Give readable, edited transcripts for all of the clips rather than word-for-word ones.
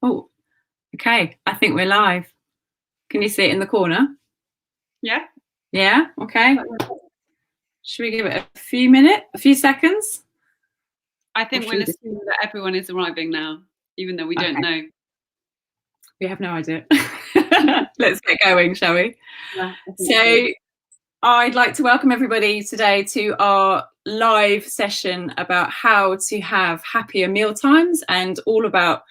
Oh, okay. I think we're live. Can you see it in the corner? Yeah. Yeah. Okay. Should we give it a few seconds? I think we'll assume that everyone is arriving now, even though we don't know. We have no idea. Let's get going, shall we? Yeah, so I'd like to welcome everybody today to our live session about how to have happier meal times and all about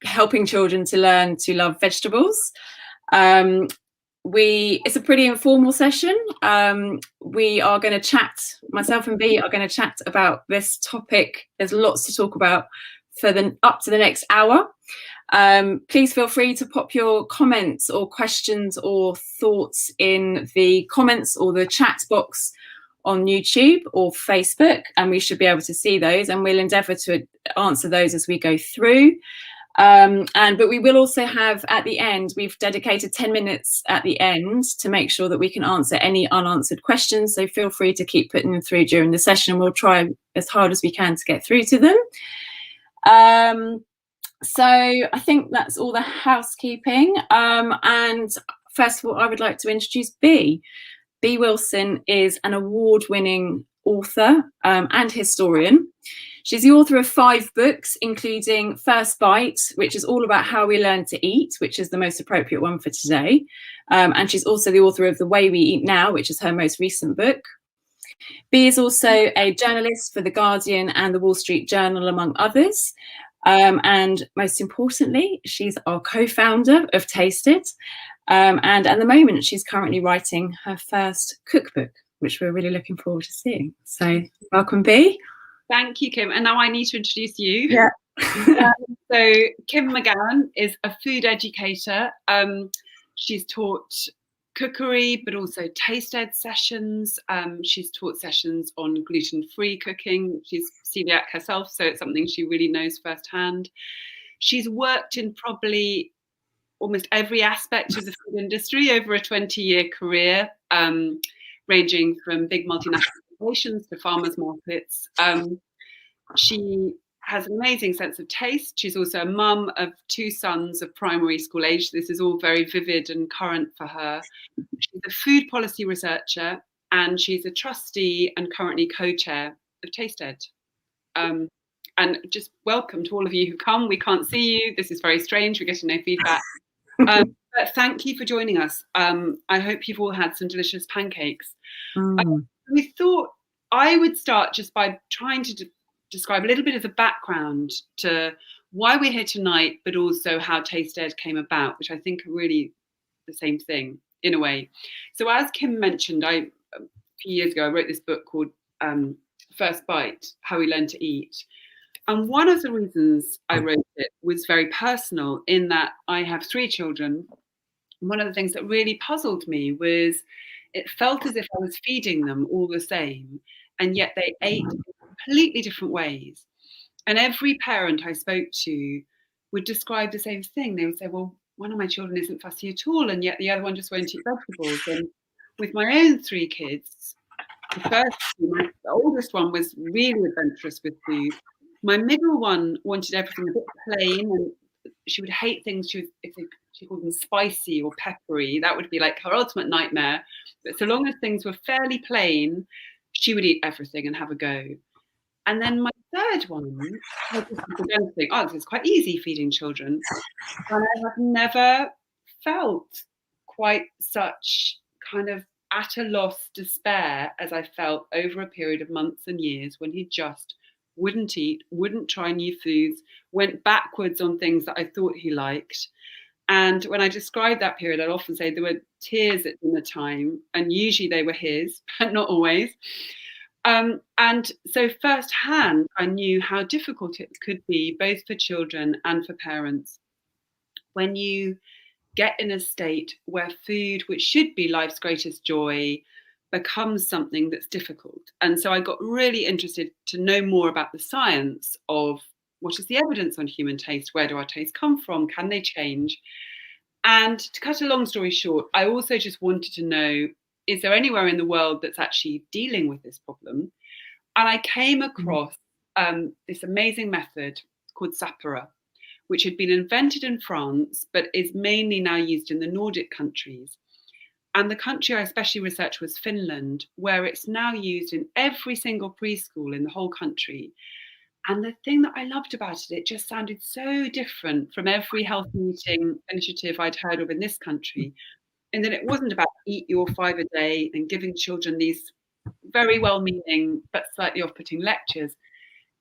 helping children to learn to love vegetables. It's a pretty informal session. We are going to chat, myself and Bea are going to chat about this topic. There's lots to talk about for up to the next hour. Please feel free to pop your comments or questions or thoughts in the comments or the chat box on YouTube or Facebook, and we should be able to see those, and we'll endeavour to answer those as we go through. But we will also have at the end, we've dedicated 10 minutes at the end to make sure that we can answer any unanswered questions. So feel free to keep putting them through during the session. We'll try as hard as we can to get through to them. So I think that's all the housekeeping. And first of all, I would like to introduce Bea. Bea Wilson is an award-winning author and historian. She's the author of 5 books, including First Bite, which is all about how we learn to eat, which is the most appropriate one for today. And she's also the author of The Way We Eat Now, which is her most recent book. Bea is also a journalist for The Guardian and The Wall Street Journal, among others. And most importantly, she's our co-founder of TastEd. And at the moment, she's currently writing her first cookbook, which we're really looking forward to seeing. So welcome, Bea. Thank you, Kim. And now I need to introduce you. Yeah. So Kim McGowan is a food educator. She's taught cookery, but also TastEd sessions. She's taught sessions on gluten-free cooking. She's celiac herself, so it's something she really knows firsthand. She's worked in probably almost every aspect of the food industry over a 20-year career, ranging from big multinational corporations to farmers markets. She has an amazing sense of taste. She's also a mum of 2 sons of primary school age. This is all very vivid and current for her. She's a food policy researcher, and she's a trustee and currently co-chair of TastEd. And just welcome to all of you who come. We can't see you. This is very strange. We're getting no feedback. But thank you for joining us. I hope you've all had some delicious pancakes. We thought I would start just by trying to describe a little bit of the background to why we're here tonight, but also how TastEd came about, which I think are really the same thing in a way. So as Kim mentioned, a few years ago, I wrote this book called First Bite, How We Learn to Eat. And one of the reasons I wrote it was very personal, in that I have 3 children. And one of the things that really puzzled me was it felt as if I was feeding them all the same, and yet they ate in completely different ways. And every parent I spoke to would describe the same thing. They would say, well, one of my children isn't fussy at all, and yet the other one just won't eat vegetables. And with my own 3 kids, the oldest one was really adventurous with food. My middle one wanted everything a bit plain, and she would hate things if she called them spicy or peppery. That would be like her ultimate nightmare. But so long as things were fairly plain, she would eat everything and have a go. And then my third one, I just began to think, oh, this is quite easy feeding children. And I have never felt quite such kind of at a loss despair as I felt over a period of months and years, when he just wouldn't eat, wouldn't try new foods, went backwards on things that I thought he liked. And when I describe that period, I'd often say there were tears at dinner time, and usually they were his, but not always. And so firsthand, I knew how difficult it could be, both for children and for parents, when you get in a state where food, which should be life's greatest joy, becomes something that's difficult. And so I got really interested to know more about the science of what is the evidence on human taste, where do our tastes come from, can they change? And to cut a long story short, I also just wanted to know, is there anywhere in the world that's actually dealing with this problem? And I came across this amazing method called sapura, which had been invented in France, but is mainly now used in the Nordic countries. And the country I especially researched was Finland, where it's now used in every single preschool in the whole country. And the thing that I loved about it, it just sounded so different from every healthy eating initiative I'd heard of in this country, in that it wasn't about eat your 5 a day and giving children these very well-meaning but slightly off-putting lectures.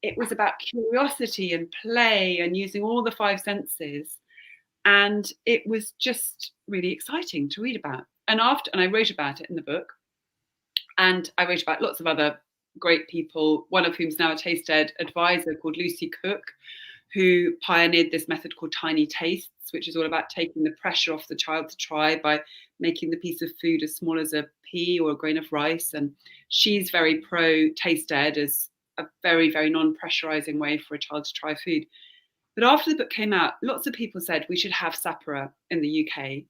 It was about curiosity and play and using all the 5 senses. And it was just really exciting to read about. And I wrote about it in the book. And I wrote about lots of other great people, one of whom's now a TastEd advisor called Lucy Cook, who pioneered this method called tiny tastes, which is all about taking the pressure off the child to try by making the piece of food as small as a pea or a grain of rice. And she's very pro TastEd as a very, very non-pressurizing way for a child to try food. But after the book came out, lots of people said we should have sapura in the UK.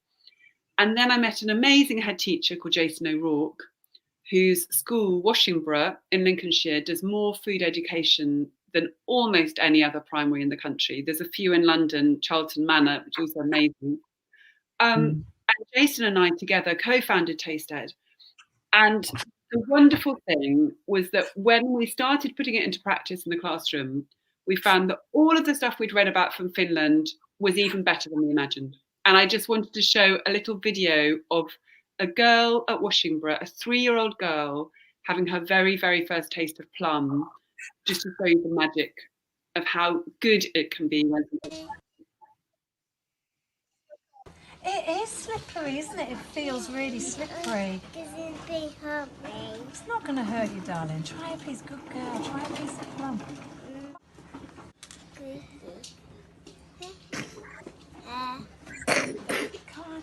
And then I met an amazing head teacher called Jason O'Rourke, whose school, Washington in Lincolnshire, does more food education than almost any other primary in the country. There's a few in London, Charlton Manor, which is also amazing. And Jason and I together co-founded TastEd. And the wonderful thing was that when we started putting it into practice in the classroom, we found that all of the stuff we'd read about from Finland was even better than we imagined. And I just wanted to show a little video of a girl at Washington, a 3-year-old girl, having her very, very first taste of plum, just to show you the magic of how good it can be when it is slippery, isn't it? It feels really slippery. It's not going to hurt you, darling. Try a piece, good girl. Try a piece of plum. Come on.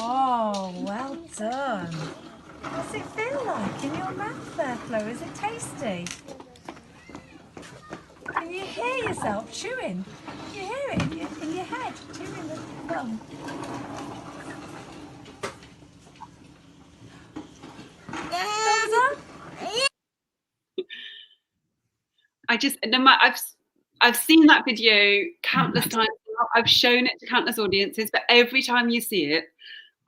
Oh, well done. What's it feel like in your mouth there, Flo? Is it tasty? Can you hear yourself chewing? Can you hear it in your head, chewing the plum? Thumbs up? I've seen that video countless times. I've shown it to countless audiences, but every time you see it,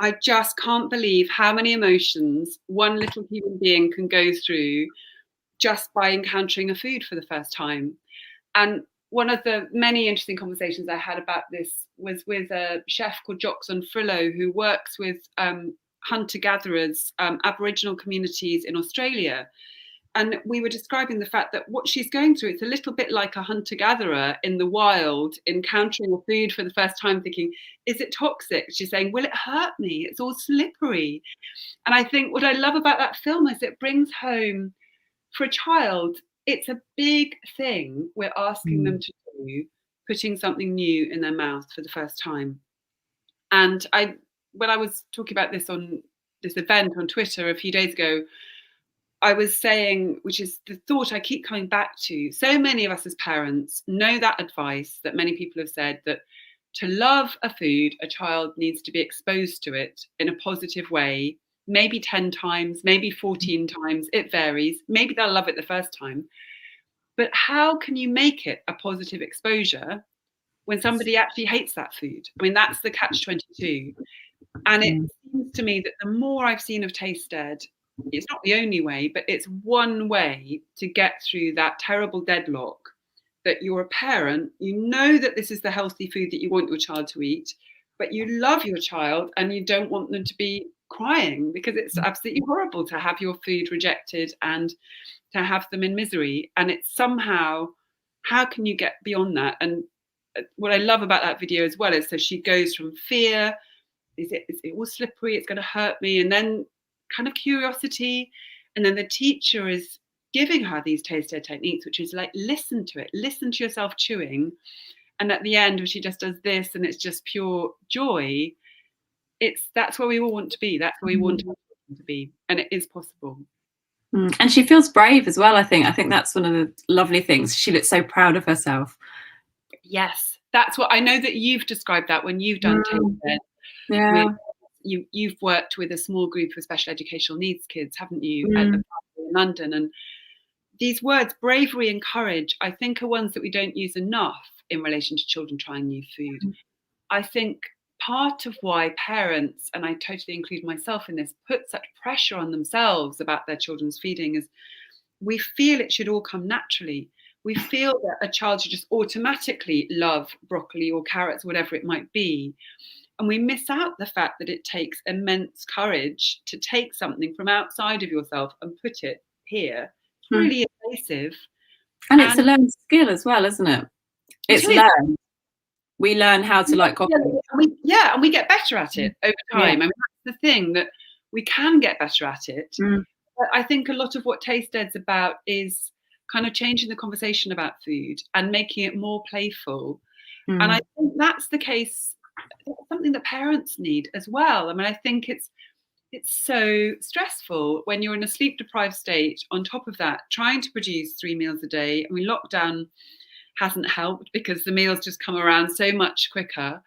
I just can't believe how many emotions one little human being can go through just by encountering a food for the first time. And one of the many interesting conversations I had about this was with a chef called Joxon Frillo, who works with hunter-gatherers, Aboriginal communities in Australia. And we were describing the fact that what she's going through, it's a little bit like a hunter-gatherer in the wild, encountering a food for the first time, thinking, is it toxic? She's saying, will it hurt me? It's all slippery. And I think what I love about that film is it brings home, for a child, it's a big thing we're asking them to do, putting something new in their mouth for the first time. And when I was talking about this on this event on Twitter a few days ago, I was saying, which is the thought I keep coming back to, so many of us as parents know that advice that many people have said, that to love a food, a child needs to be exposed to it in a positive way, maybe 10 times, maybe 14 times, it varies. Maybe they'll love it the first time. But how can you make it a positive exposure when somebody actually hates that food? I mean, that's the catch-22. And it seems to me that the more I've seen of TastEd, it's not the only way, but it's one way to get through that terrible deadlock that you're a parent, you know that this is the healthy food that you want your child to eat, but you love your child and you don't want them to be crying, because it's absolutely horrible to have your food rejected and to have them in misery. And it's somehow, how can you get beyond that? And what I love about that video as well is, so she goes from fear, is it all slippery, it's going to hurt me, and then kind of curiosity, and then the teacher is giving her these TastEd techniques, which is like, listen to it, listen to yourself chewing, and at the end when she just does this and it's just pure joy, that's where we all want to be, that's where we want to be, and it is possible. And she feels brave as well. I think that's one of the lovely things. She looks so proud of herself. Yes, that's what I know that you've described that when you've done TastEd. Yeah. You've worked with a small group of special educational needs kids, haven't you, at the in London? And these words, bravery and courage, I think are ones that we don't use enough in relation to children trying new food. I think part of why parents, and I totally include myself in this, put such pressure on themselves about their children's feeding is we feel it should all come naturally. We feel that a child should just automatically love broccoli or carrots, whatever it might be. And we miss out the fact that it takes immense courage to take something from outside of yourself and put it here. It's really invasive. And it's a learned skill as well, isn't it? It's learned. We learn how to like coffee. And we get better at it over time. I mean, that's the thing, that we can get better at it. But I think a lot of what TastEd's about is kind of changing the conversation about food and making it more playful. And I think that's the case, something that parents need as well. I mean, I think it's so stressful when you're in a sleep deprived state. On top of that, trying to produce 3 meals a day. I mean, lockdown hasn't helped because the meals just come around so much quicker.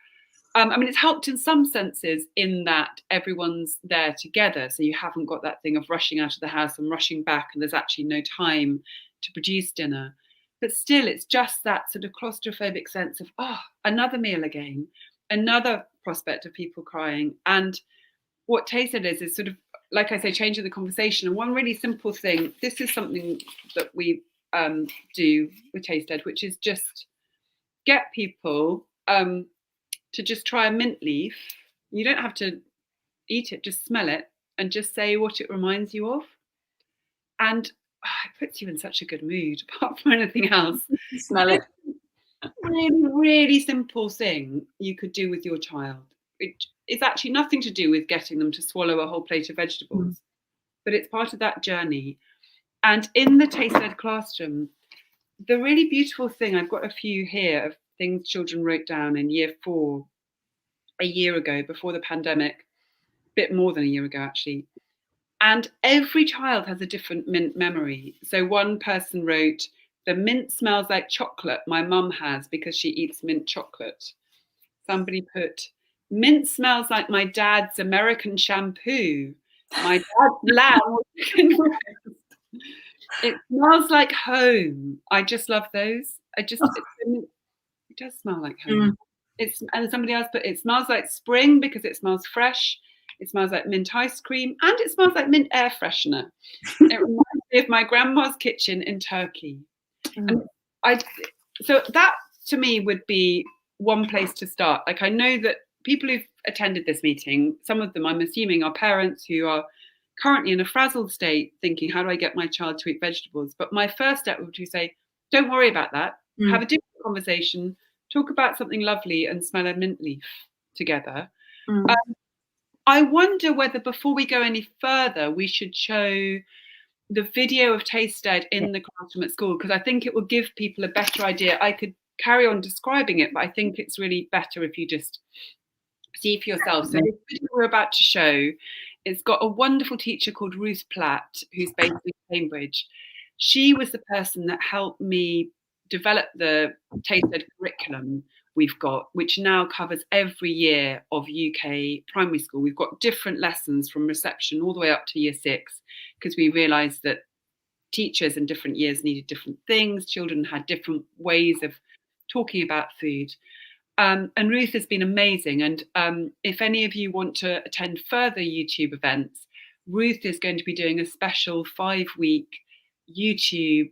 I mean, it's helped in some senses in that everyone's there together. So you haven't got that thing of rushing out of the house and rushing back and there's actually no time to produce dinner. But still, it's just that sort of claustrophobic sense of, another meal again, another prospect of people crying. And what TastEd is sort of, like I say, changing the conversation. And one really simple thing, this is something that we do with TastEd, which is just get people to just try a mint leaf. You don't have to eat it, just smell it and just say what it reminds you of. And it puts you in such a good mood, apart from anything else. Smell it. Really, really simple thing you could do with your child. It's actually nothing to do with getting them to swallow a whole plate of vegetables, but it's part of that journey. And in the TastEd classroom, the really beautiful thing, I've got a few here of things children wrote down in year 4 a year ago, before the pandemic, a bit more than a year ago actually. And every child has a different mint memory. So one person wrote, "The mint smells like chocolate my mum has because she eats mint chocolate." Somebody put, "Mint smells like my dad's American shampoo. My dad's lamb was chicken breast. It smells like home." I just love those. It does smell like home. And somebody else put, "It smells like spring because it smells fresh. It smells like mint ice cream and it smells like mint air freshener. It reminds me of my grandma's kitchen in Turkey." And so that to me would be one place to start. Like, I know that people who've attended this meeting, some of them I'm assuming are parents who are currently in a frazzled state thinking, how do I get my child to eat vegetables? But my first step would be to say, don't worry about that. Have a different conversation, talk about something lovely and smell a mint leaf together. I wonder whether before we go any further, we should show the video of TastEd in the classroom at school, because I think it will give people a better idea. I could carry on describing it, but I think it's really better if you just see for yourself. So the video we're about to show, it's got a wonderful teacher called Ruth Platt, who's based in Cambridge. She was the person that helped me develop the TastEd curriculum we've got, which now covers every year of UK primary school. We've got different lessons from reception all the way up to year 6, because we realised that teachers in different years needed different things. Children had different ways of talking about food. And Ruth has been amazing. And if any of you want to attend further YouTube events, Ruth is going to be doing a special 5-week YouTube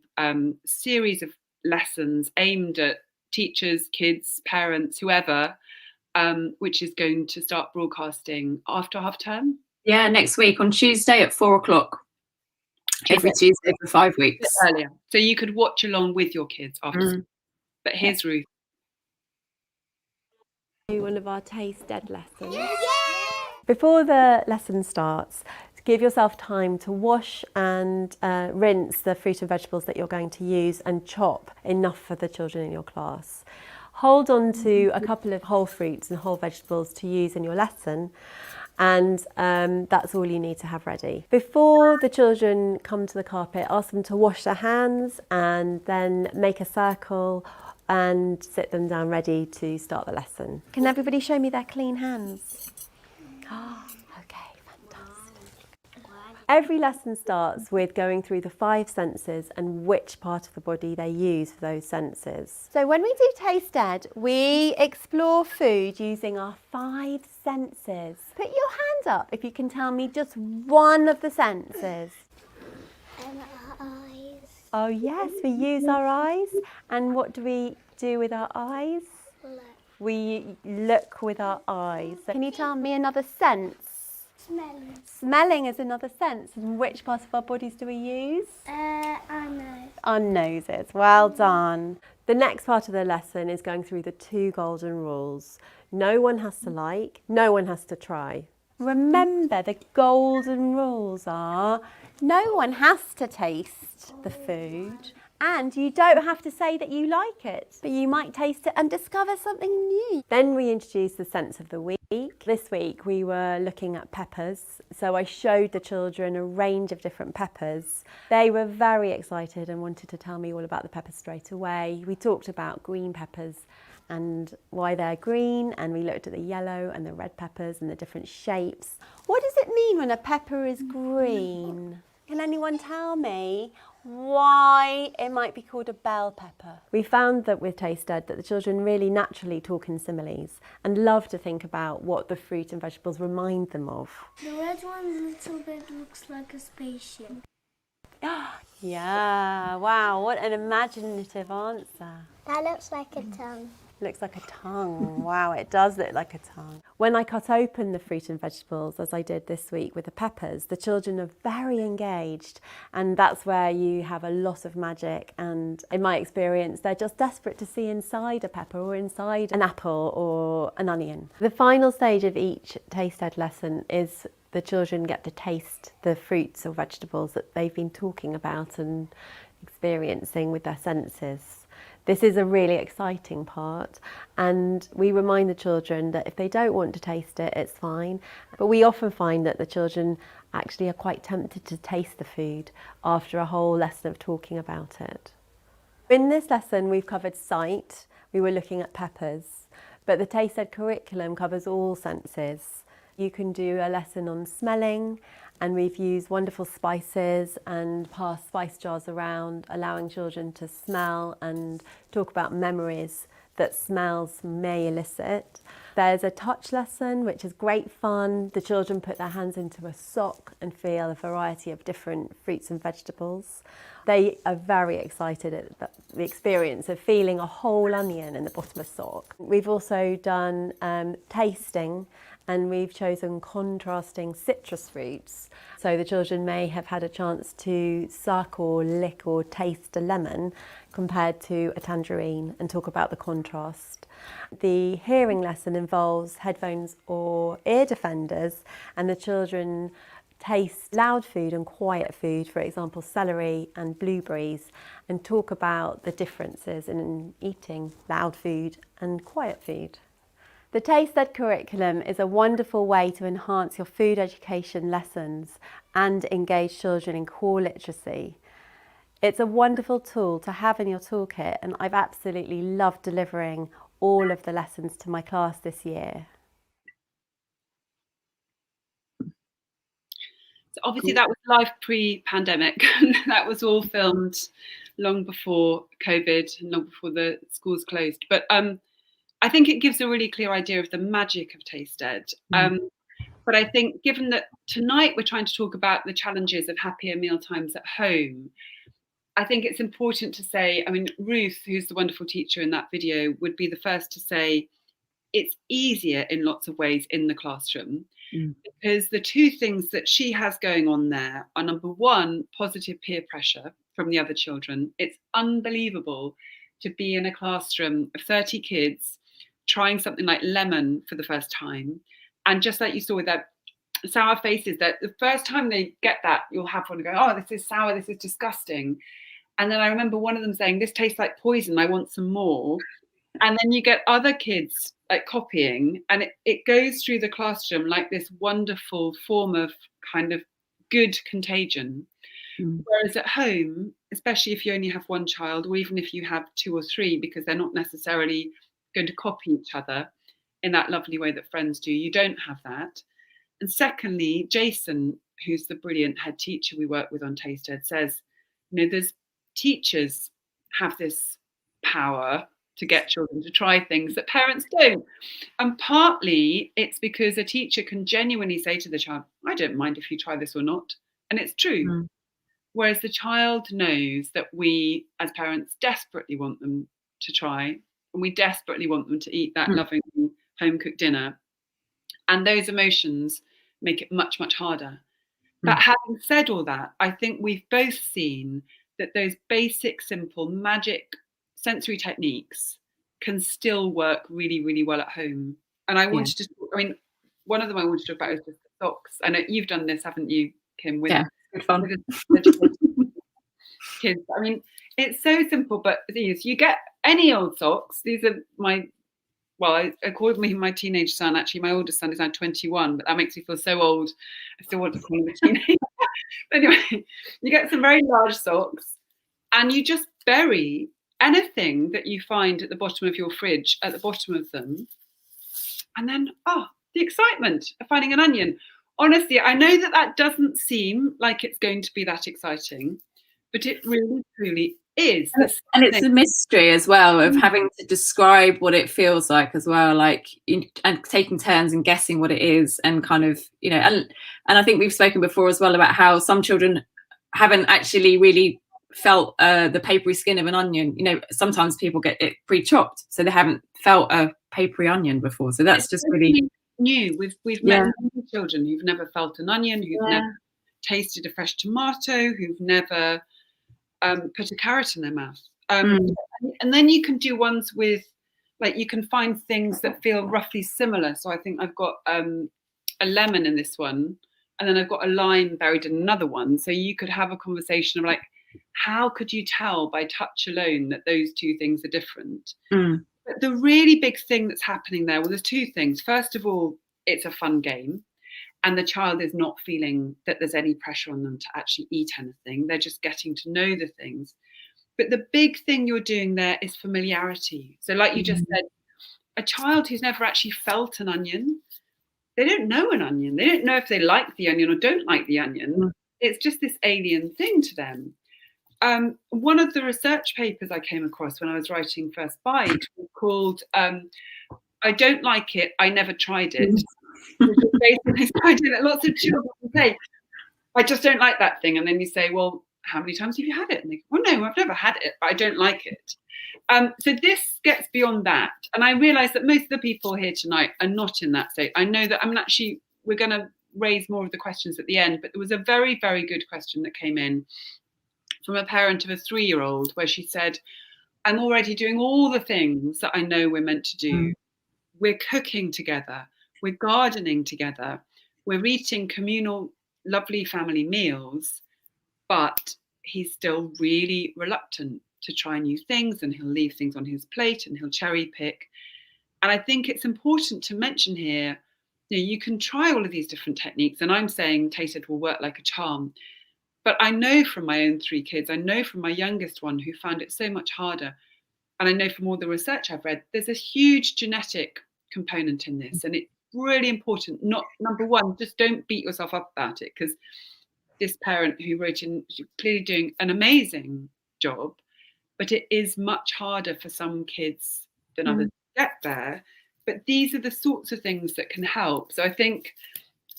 series of lessons aimed at teachers, kids, parents, whoever, which is going to start broadcasting after half term. Yeah, next week on Tuesday at 4 o'clock. Every Tuesday for 5 weeks. Earlier. So you could watch along with your kids after school. But here's Ruth. One of our TastEd lessons. Before the lesson starts, give yourself time to wash and rinse the fruit and vegetables that you're going to use and chop enough for the children in your class. Hold on to a couple of whole fruits and whole vegetables to use in your lesson, and that's all you need to have ready. Before the children come to the carpet, ask them to wash their hands and then make a circle and sit them down ready to start the lesson. Can everybody show me their clean hands? Oh, okay, fantastic. Every lesson starts with going through the 5 senses and which part of the body they use for those senses. So when we do TastEd, we explore food using our 5 senses. Put your hand up if you can tell me just one of the senses. Eyes. Oh yes, we use our eyes. And what do we do with our eyes? Look. We look with our eyes. So can you tell me another sense? Smelling. Smelling is another sense. And which part of our bodies do we use? I know. Our noses. Well done. The next part of the lesson is going through the 2 golden rules. No one has to like, no one has to try. Remember, the golden rules are no one has to taste the food, and you don't have to say that you like it, but you might taste it and discover something new. Then we introduce the sense of the week. This week we were looking at peppers, so I showed the children a range of different peppers. They were very excited and wanted to tell me all about the peppers straight away. We talked about green peppers and why they're green, and we looked at the yellow and the red peppers and the different shapes. What does it mean when a pepper is green? Can anyone tell me why it might be called a bell pepper? We found that with TastEd that the children really naturally talk in similes and love to think about what the fruit and vegetables remind them of. The red one little bit looks like a spaceship. Yeah, wow, what an imaginative answer. That looks like a tongue. Looks like a tongue. Wow, it does look like a tongue. When I cut open the fruit and vegetables, as I did this week with the peppers, the children are very engaged, and that's where you have a lot of magic. And in my experience, they're just desperate to see inside a pepper or inside an apple or an onion. The final stage of each TastEd lesson is the children get to taste the fruits or vegetables that they've been talking about and experiencing with their senses. This is a really exciting part, and we remind the children that if they don't want to taste it, it's fine. But we often find that the children actually are quite tempted to taste the food after a whole lesson of talking about it. In this lesson, we've covered sight. We were looking at peppers, but the TastEd curriculum covers all senses. You can do a lesson on smelling, and we've used wonderful spices and passed spice jars around, allowing children to smell and talk about memories that smells may elicit. There's a touch lesson, which is great fun. The children put their hands into a sock and feel a variety of different fruits and vegetables. They are very excited at the experience of feeling a whole onion in the bottom of a sock. We've also done tasting, and we've chosen contrasting citrus fruits. So the children may have had a chance to suck or lick or taste a lemon compared to a tangerine and talk about the contrast. The hearing lesson involves headphones or ear defenders, and the children taste loud food and quiet food, for example celery and blueberries, and talk about the differences in eating loud food and quiet food. The TastEd curriculum is a wonderful way to enhance your food education lessons and engage children in core literacy. It's a wonderful tool to have in your toolkit, and I've absolutely loved delivering all of the lessons to my class this year. So obviously that was live pre-pandemic. That was all filmed long before COVID and long before the schools closed. But I think it gives a really clear idea of the magic of TastEd. But I think given that tonight we're trying to talk about the challenges of happier meal times at home, I think it's important to say, I mean, Ruth, who's the wonderful teacher in that video, would be the first to say it's easier in lots of ways in the classroom. Because the 2 things that she has going on there are, number 1, positive peer pressure from the other children. It's unbelievable to be in a classroom of 30 kids trying something like lemon for the first time. And just like you saw with that sour faces, that the first time they get that, you'll have one go, oh, this is sour, this is disgusting. And then I remember one of them saying, this tastes like poison, I want some more. And then you get other kids like copying, and it goes through the classroom like this wonderful form of kind of good contagion. Whereas at home, especially if you only have one child, or even if you have 2 or 3, because they're not necessarily going to copy each other in that lovely way that friends do, you don't have that. And secondly, Jason, who's the brilliant head teacher we work with on TastEd, says, you know, there's teachers have this power to get children to try things that parents don't. And partly it's because a teacher can genuinely say to the child, I don't mind if you try this or not. And it's true. Mm. Whereas the child knows that we as parents desperately want them to try, and we desperately want them to eat that loving home cooked dinner. And those emotions make it much, much harder. But having said all that, I think we've both seen that those basic, simple, magic sensory techniques can still work really, really well at home. And I wanted to, I mean, one of them I wanted to talk about is just the socks. I know you've done this, haven't you, Kim? With, good fun. With kids. I mean, it's so simple, but the thing is, you get any old socks. These are my, well, I called me my teenage son. Actually, my oldest son is now 21, but that makes me feel so old. I still want to call him a teenager. But anyway, you get some very large socks and you just bury anything that you find at the bottom of your fridge at the bottom of them. And then, the excitement of finding an onion. Honestly, I know that that doesn't seem like it's going to be that exciting, but it really, truly is. And it's a mystery as well of having to describe what it feels like as well, like and taking turns and guessing what it is, and kind of, you know, and I think we've spoken before as well about how some children haven't actually really felt the papery skin of an onion. You know, sometimes people get it pre-chopped, so they haven't felt a papery onion before. So that's just really new. We've met many children who've never felt an onion, who've never tasted a fresh tomato, who've never put a carrot in their mouth. And then you can do ones with, like, you can find things that feel roughly similar. So I think I've got a lemon in this one, and then I've got a lime buried in another one. So you could have a conversation of like, how could you tell by touch alone that those two things are different? But the really big thing that's happening there, well, there's two things. First of all, it's a fun game. And the child is not feeling that there's any pressure on them to actually eat anything. They're just getting to know the things. But the big thing you're doing there is familiarity. So like you just said, a child who's never actually felt an onion, they don't know an onion. They don't know if they like the onion or don't like the onion. It's just this alien thing to them. One of the research papers I came across when I was writing First Bite was called I Don't Like It, I Never Tried It. Basically, lots of children say, I just don't like that thing. And then you say, well, how many times have you had it? And they go, well, no, I've never had it, but I don't like it. So this gets beyond that. And I realise that most of the people here tonight are not in that state. I know that, I mean, actually, we're going to raise more of the questions at the end, but there was a very, very good question that came in from a parent of a 3-year-old where she said, I'm already doing all the things that I know we're meant to do. We're cooking together. We're gardening together. We're eating communal, lovely family meals, but he's still really reluctant to try new things, and he'll leave things on his plate and he'll cherry pick. And I think it's important to mention here, you know, you can try all of these different techniques, and I'm saying TastEd will work like a charm. But I know from my own 3 kids, I know from my youngest one who found it so much harder, and I know from all the research I've read, there's a huge genetic component in this, and it's really important. Not, number one, just don't beat yourself up about it, because this parent who wrote in, she's clearly doing an amazing job, but it is much harder for some kids than others to get there. But these are the sorts of things that can help. So I think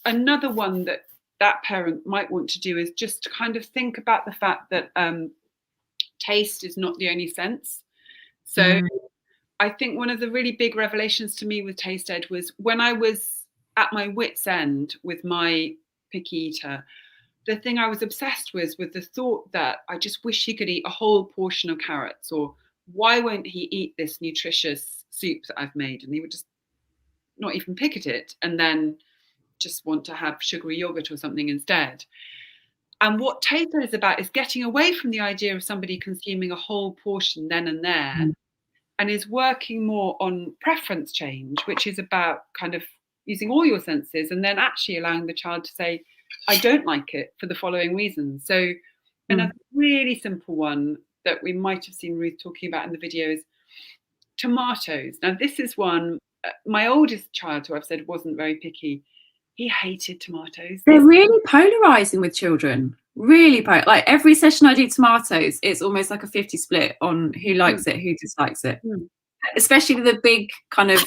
another one that that parent might want to do is just to kind of think about the fact that taste is not the only sense. So I think one of the really big revelations to me with TastEd was when I was at my wit's end with my picky eater, the thing I was obsessed with was the thought that I just wish he could eat a whole portion of carrots, or why won't he eat this nutritious soup that I've made? And he would just not even pick at it and then just want to have sugary yogurt or something instead. And what TastEd is about is getting away from the idea of somebody consuming a whole portion then and there, and is working more on preference change, which is about kind of using all your senses and then actually allowing the child to say, I don't like it for the following reasons. So another really simple one that we might have seen Ruth talking about in the video is tomatoes. Now this is one, my oldest child, who I've said wasn't very picky, He hated tomatoes. They're really polarizing with children. Really, like every session I do tomatoes, it's almost like a 50 split on who likes it, who dislikes it. Especially the big kind of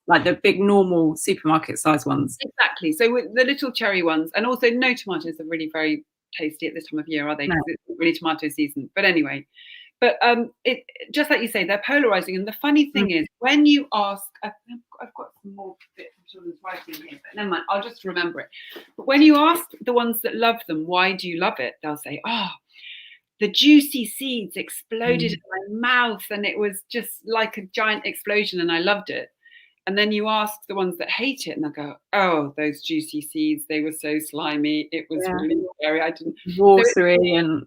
like the big normal supermarket size ones. Exactly. So with the little cherry ones, and also no tomatoes are really very tasty at this time of year, are they? Because it's not really tomato season. But anyway, but it just like you say, they're polarizing. And the funny thing is, when you ask, I've got some more bits of children's writing here, but never mind, I'll just remember it. But when you ask the ones that love them, why do you love it? They'll say, oh, the juicy seeds exploded in my mouth, and it was just like a giant explosion, and I loved it. And then you ask the ones that hate it, and they'll go, oh, those juicy seeds, they were so slimy. It was really scary. I didn't. Watery and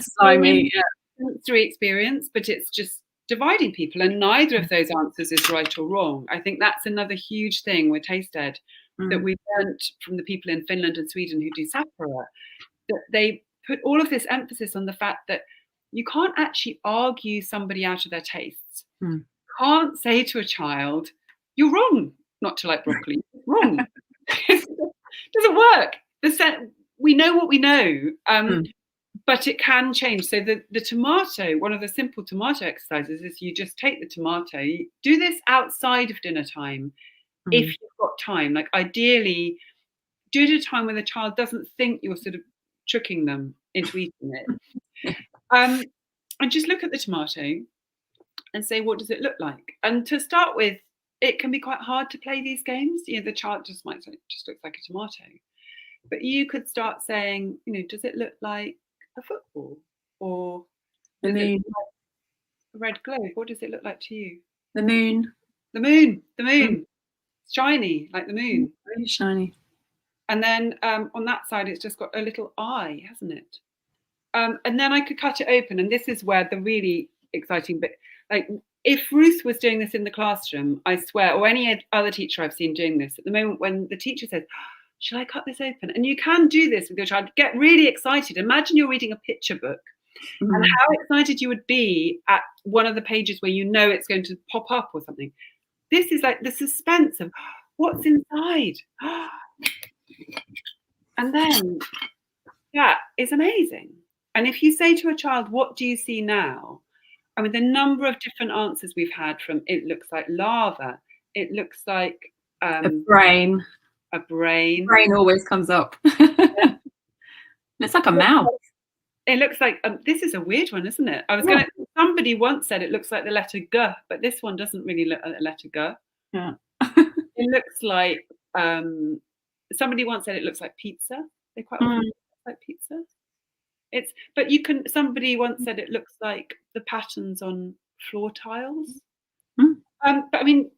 slimy. Sensory experience, but it's just dividing people, and neither of those answers is right or wrong. I think that's another huge thing with TastEd that we learned from the people in Finland and Sweden who do Sapphire, that they put all of this emphasis on the fact that you can't actually argue somebody out of their tastes. Can't say to a child, you're wrong not to like broccoli. Wrong. It doesn't work. We know what we know, but it can change. So the tomato, one of the simple tomato exercises is you just take the tomato, you do this outside of dinner time if you've got time. Like ideally, do it at a time when the child doesn't think you're sort of tricking them into eating it. And just look at the tomato and say, what does it look like? And to start with, it can be quite hard to play these games. You know, the child just might say, it just looks like a tomato. But you could start saying, you know, does it look like a football? Or the moon? A red globe. What does it look like to you? The moon. The moon. The moon. Shiny, like the moon. Really shiny. And then on that side, it's just got a little eye, hasn't it? And then I could cut it open. And this is where the really exciting bit, like if Ruth was doing this in the classroom, I swear, or any other teacher I've seen doing this, at the moment when the teacher says, shall I cut this open? And you can do this with your child. Get really excited. Imagine you're reading a picture book and how excited you would be at one of the pages where you know it's going to pop up or something. This is like the suspense of what's inside. And then that is amazing. And if you say to a child, what do you see now? I mean, the number of different answers we've had from it looks like lava. It looks like a brain. A brain. Brain always comes up. It's like a mouth. It looks like this is a weird one, isn't it? I was going to. Somebody once said it looks like the letter G, but this one doesn't really look like the letter G. Yeah. It looks like somebody once said it looks like pizza. They quite often look like pizza. But you can. Somebody once said it looks like the patterns on floor tiles. But I mean,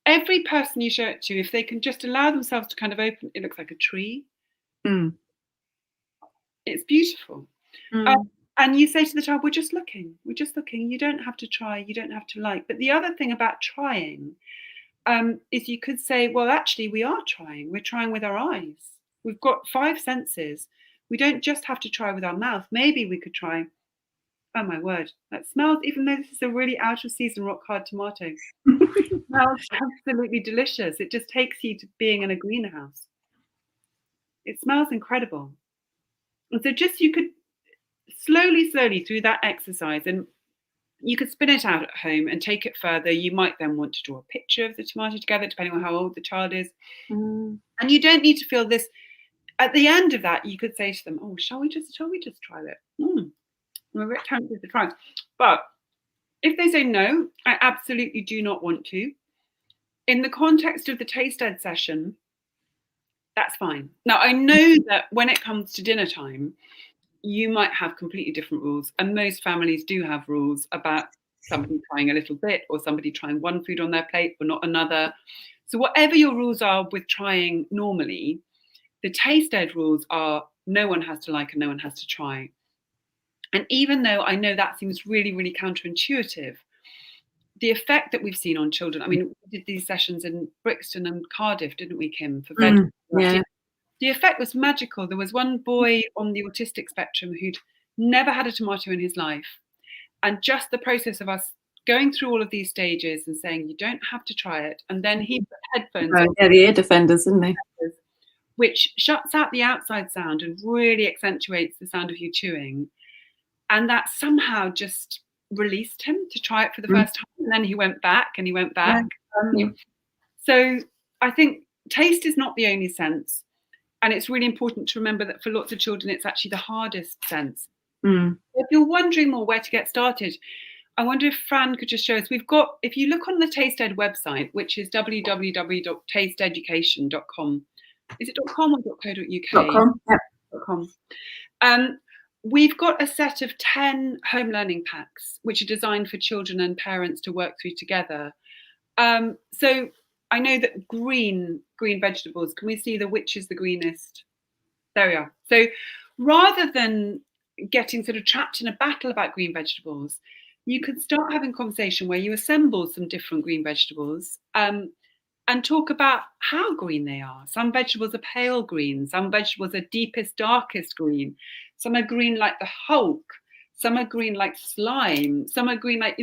every person you show it to, if they can just allow themselves to kind of open, it looks like a tree. It's beautiful. And you say to the child, we're just looking. You don't have to try. You don't have to like. But the other thing about trying is you could say, well, actually, we are trying. We're trying with our eyes. We've got 5 senses. We don't just have to try with our mouth. Maybe we could try, oh my word, that smells, even though this is a really out of season rock hard tomato, it smells absolutely delicious. It just takes you to being in a greenhouse. It smells incredible. And so just you could slowly through that exercise, and you could spin it out at home and take it further. You might then want to draw a picture of the tomato together, depending on how old the child is. And you don't need to feel this. At the end of that, you could say to them, oh, shall we just try it? I'm a bit tempted to try. But if they say no, I absolutely do not want to. In the context of the TastEd session, that's fine. Now, I know that when it comes to dinner time, you might have completely different rules. And most families do have rules about somebody trying a little bit or somebody trying one food on their plate but not another. So whatever your rules are with trying normally, the TastEd rules are no one has to like and no one has to try. And even though I know that seems really, really counterintuitive, the effect that we've seen on children, I mean, we did these sessions in Brixton and Cardiff, didn't we, Kim? For yeah. The effect was magical. There was one boy on the autistic spectrum who'd never had a tomato in his life. And just the process of us going through all of these stages and saying, you don't have to try it. And then he put headphones on. Yeah, the ear defenders, isn't he? which shuts out the outside sound and really accentuates the sound of you chewing. And that somehow just released him to try it for the first time. And then he went back and he went back. So I think taste is not the only sense. And it's really important to remember that for lots of children, it's actually the hardest sense. If you're wondering more where to get started, I wonder if Fran could just show us. We've got, if you look on the TastEd website, which is www.tasteeducation.com. Is it .com or .co.uk? .com. Yeah. .com. We've got a set of 10 home learning packs, which are designed for children and parents to work through together. So I know that green vegetables, can we see which is the greenest? There we are. So rather than getting sort of trapped in a battle about green vegetables, you can start having a conversation where you assemble some different green vegetables and talk about how green they are. Some vegetables are pale green, some vegetables are deepest, darkest green, some are green like the Hulk, some are green like slime, some are green like,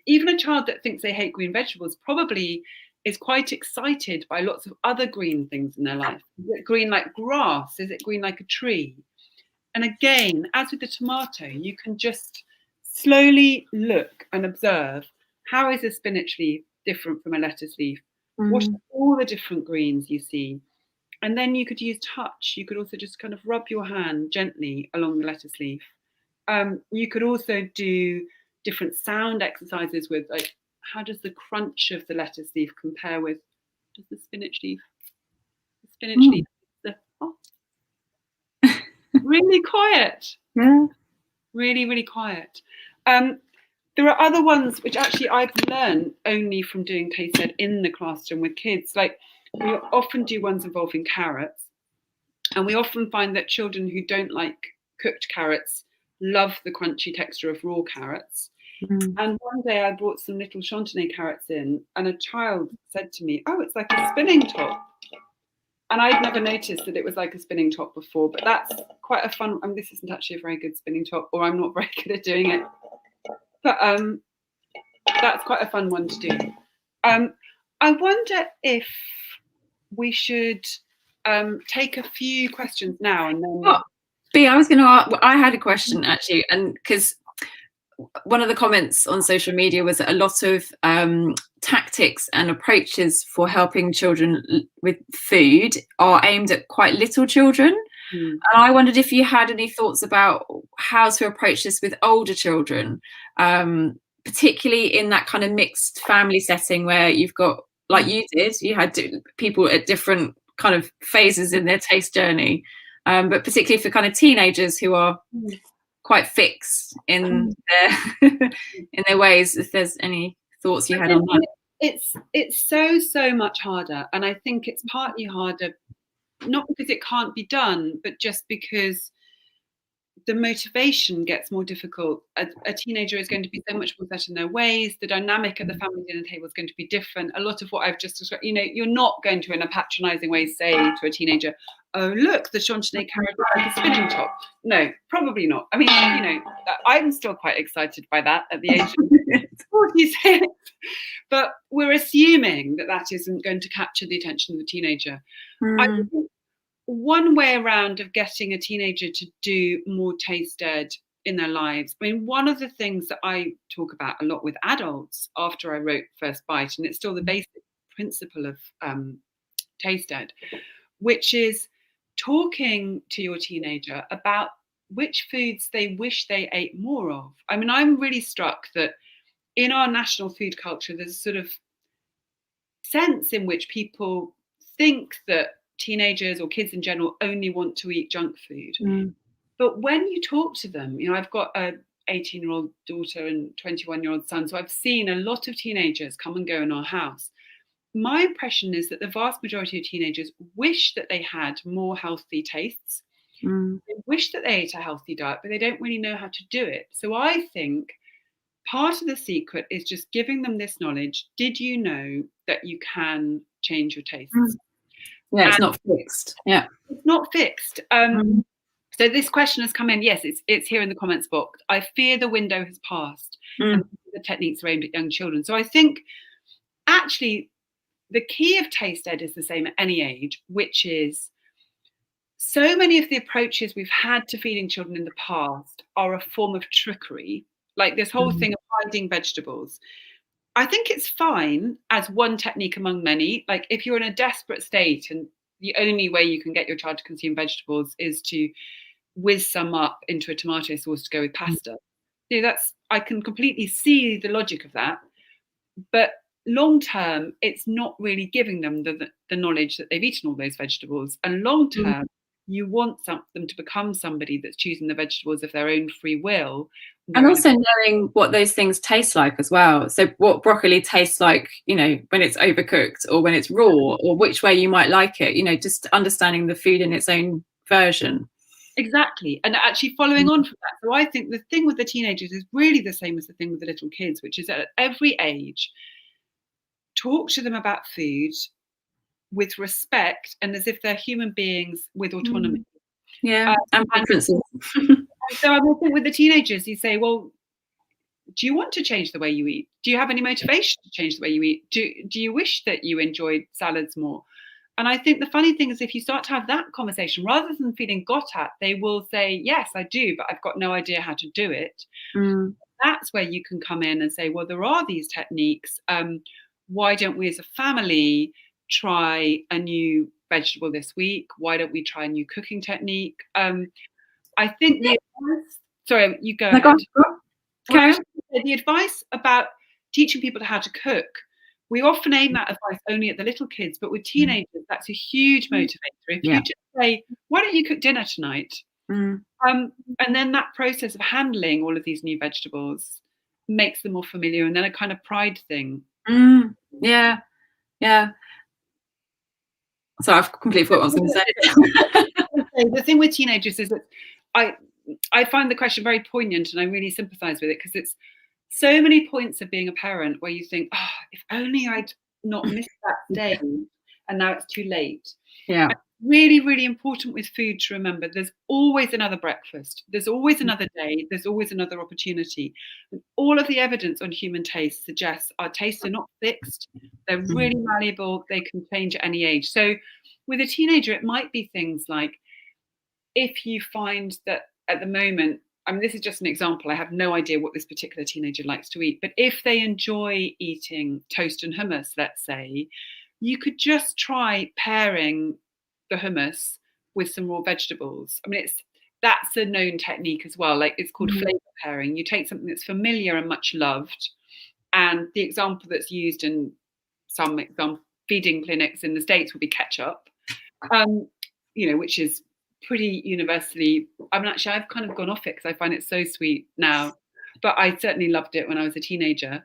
even a child that thinks they hate green vegetables probably is quite excited by lots of other green things in their life. Is it green like grass? Is it green like a tree? And again, as with the tomato, you can just slowly look and observe, how is a spinach leaf different from a lettuce leaf? What are all the different greens you see? And then you could use touch. You could also just kind of rub your hand gently along the lettuce leaf. You could also do different sound exercises with, like, how does the crunch of the lettuce leaf compare with, does the spinach leaf? The spinach leaf, really quiet. Yeah. Really, really quiet. There are other ones which actually I've learned only from doing TastEd in the classroom with kids. Like, we often do ones involving carrots, and we often find that children who don't like cooked carrots love the crunchy texture of raw carrots. And one day I brought some little chantenay carrots in, and a child said to me, "Oh, it's like a spinning top." And I'd never noticed that it was like a spinning top before, but that's quite a fun, this isn't actually a very good spinning top, or I'm not very good at doing it. But that's quite a fun one to do. I wonder if we should take a few questions now and then. B, I was going to ask, I had a question actually, and because one of the comments on social media was that a lot of tactics and approaches for helping children with food are aimed at quite little children. And I wondered if you had any thoughts about how to approach this with older children, particularly in that kind of mixed family setting where you've got, like you did, you had people at different kind of phases in their taste journey, but particularly for kind of teenagers who are quite fixed in their ways. If there's any thoughts you had on that. It's so much harder, and I think it's partly harder not because it can't be done, but just because the motivation gets more difficult. A teenager is going to be so much more set in their ways. The dynamic at the family dinner table is going to be different. A lot of what I've just described, you're not going to, in a patronising way, say to a teenager, "Oh, look, the chantenay carrot is like a spinning top." No, probably not. I mean, I'm still quite excited by that at the age of 46. But we're assuming that that isn't going to capture the attention of the teenager. I think one way around of getting a teenager to do more TastEd in their lives, I mean, one of the things that I talk about a lot with adults after I wrote First Bite, and it's still the basic principle of TastEd, which is talking to your teenager about which foods they wish they ate more of. I mean, I'm really struck that in our national food culture, there's a sort of sense in which people think that teenagers or kids in general only want to eat junk food. But when you talk to them, I've got a 18-year-old daughter and 21-year-old son, so I've seen a lot of teenagers come and go in our house. My impression is that the vast majority of teenagers wish that they had more healthy tastes. They wish that they ate a healthy diet, but they don't really know how to do it. So I think part of the secret is just giving them this knowledge. Did you know that you can change your tastes? Yeah, it's not fixed. Yeah, it's not fixed. So this question has come in. Yes, it's here in the comments box. I fear the window has passed, and the techniques are aimed at young children. So I think actually the key of TastEd is the same at any age, which is so many of the approaches we've had to feeding children in the past are a form of trickery, like this whole thing of hiding vegetables. I think it's fine as one technique among many. Like if you're in a desperate state and the only way you can get your child to consume vegetables is to whiz some up into a tomato sauce to go with pasta. I can completely see the logic of that. But long term, it's not really giving them the knowledge that they've eaten all those vegetables. And long term, you want them to become somebody that's choosing the vegetables of their own free will. And also knowing what those things taste like as well. So what broccoli tastes like, you know, when it's overcooked or when it's raw, or which way you might like it, you know, just understanding the food in its own version. Exactly. And actually following on from that. So I think the thing with the teenagers is really the same as the thing with the little kids, which is that at every age, talk to them about food with respect and as if they're human beings with autonomy. Yeah, and preferences. So I think with the teenagers, you say, well, do you want to change the way you eat? Do you have any motivation to change the way you eat? Do you wish that you enjoyed salads more? And I think the funny thing is if you start to have that conversation, rather than feeling got at, they will say, yes, I do, but I've got no idea how to do it. That's where you can come in and say, well, there are these techniques. Why don't we as a family try a new vegetable this week? Why don't we try a new cooking technique? I think the advice, sorry, you go ahead. The advice about teaching people how to cook, we often aim that advice only at the little kids, but with teenagers, that's a huge motivator. If you just say, why don't you cook dinner tonight? And then that process of handling all of these new vegetables makes them more familiar, and then a kind of pride thing. Yeah. So I've completely forgot what I was going to say. The thing with teenagers is that I find the question very poignant, and I really sympathise with it because it's so many points of being a parent where you think, oh, if only I'd not missed that day, and now it's too late. Yeah. And really, really important with food to remember there's always another breakfast, there's always another day, there's always another opportunity. And all of the evidence on human taste suggests our tastes are not fixed, they're really malleable, they can change at any age. So with a teenager, it might be things like, if you find that at the moment, I mean, this is just an example, I have no idea what this particular teenager likes to eat, but if they enjoy eating toast and hummus, let's say, you could just try pairing the hummus with some raw vegetables. I mean, that's a known technique as well. Like, it's called flavor pairing. You take something that's familiar and much loved, and the example that's used in some feeding clinics in the States would be ketchup, you know, which is pretty universally. I mean, actually, I've kind of gone off it because I find it so sweet now, but I certainly loved it when I was a teenager.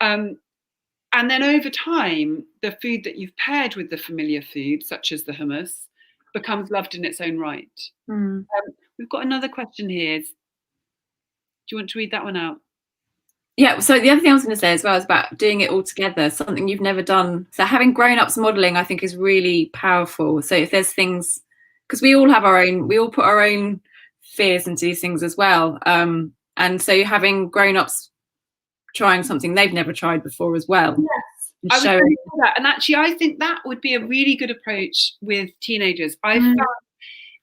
And then over time, the food that you've paired with the familiar food, such as the hummus, becomes loved in its own right. We've got another question here. Do you want to read that one out? Yeah, so the other thing I was going to say as well is about doing it all together, something you've never done. So having grown-ups modelling, I think, is really powerful. So if there's things, because we all put our own fears into these things as well. And so having grown-ups trying something they've never tried before as well. Yes, I was going to say that. And actually, I think that would be a really good approach with teenagers. I've found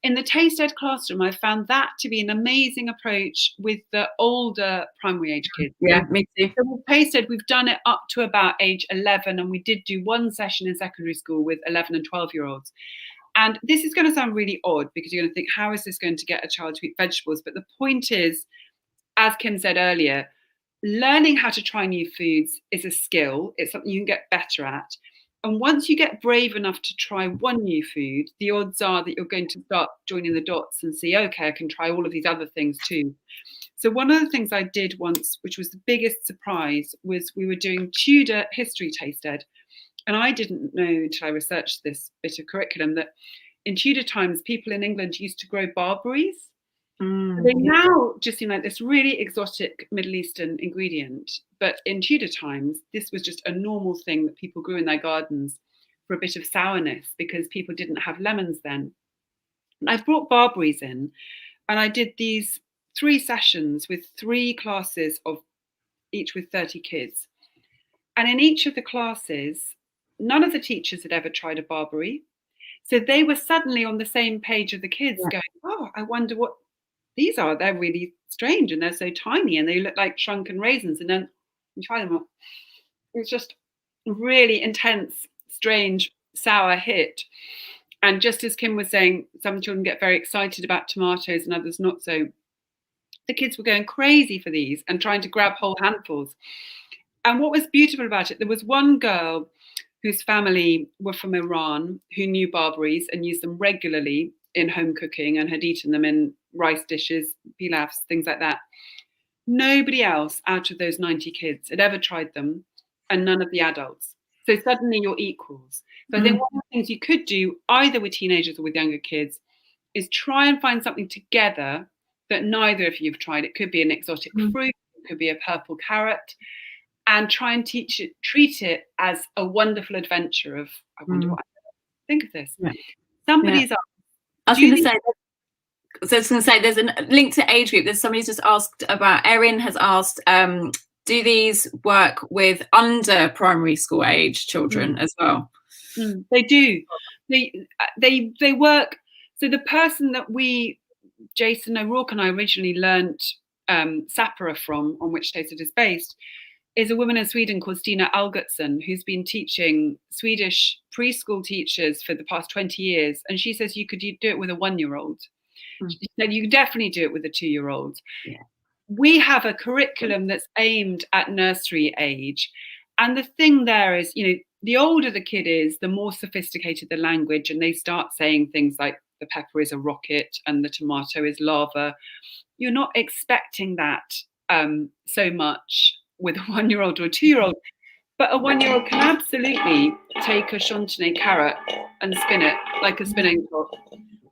in the TastEd classroom, I found that to be an amazing approach with the older primary age kids. Yeah, me too. So with TastEd, we've done it up to about age 11, and we did do one session in secondary school with 11 and 12-year-olds. And this is going to sound really odd because you're going to think, how is this going to get a child to eat vegetables? But the point is, as Kim said earlier, learning how to try new foods is a skill. It's something you can get better at. And once you get brave enough to try one new food, the odds are that you're going to start joining the dots and see, okay, I can try all of these other things too. So one of the things I did once, which was the biggest surprise, was we were doing Tudor history TastEd. And I didn't know until I researched this bit of curriculum that in Tudor times, people in England used to grow barberries. They now just seem like this really exotic Middle Eastern ingredient. But in Tudor times, this was just a normal thing that people grew in their gardens for a bit of sourness because people didn't have lemons then. And I brought barberries in, and I did these 3 sessions with 3 classes of each with 30 kids. And in each of the classes, none of the teachers had ever tried a barberry. So they were suddenly on the same page of the kids going, oh, I wonder what these are. They're really strange and they're so tiny and they look like shrunken raisins. And then you try them up. It was just a really intense, strange, sour hit. And just as Kim was saying, some children get very excited about tomatoes and others not so. The kids were going crazy for these and trying to grab whole handfuls. And what was beautiful about it, there was one girl whose family were from Iran who knew barberries and used them regularly in home cooking and had eaten them in rice dishes, pilafs, things like that. Nobody else out of those 90 kids had ever tried them, and none of the adults. So suddenly you're equals. So I think one of the things you could do, either with teenagers or with younger kids, is try and find something together that neither of you have tried. It could be an exotic fruit, it could be a purple carrot, and try and treat it as a wonderful adventure of, I wonder what I think of this. Yeah. Somebody's I was going to say, there's a link to age group. There's somebody's just asked about, Erin has asked, do these work with under primary school age children as well? They do. They work. So the person that Jason O'Rourke and I originally learnt Sapara from, on which TastEd is based, is a woman in Sweden called Stina Algotsson, who's been teaching Swedish preschool teachers for the past 20 years. And she says you could do it with a 1-year-old. She said you definitely do it with a 2-year-old. Yeah. We have a curriculum that's aimed at nursery age. And the thing there is, the older the kid is, the more sophisticated the language. And they start saying things like the pepper is a rocket and the tomato is lava. You're not expecting that so much with a 1-year-old or a 2-year-old. But a 1-year-old can absolutely take a chantenay carrot and spin it like a spinning top.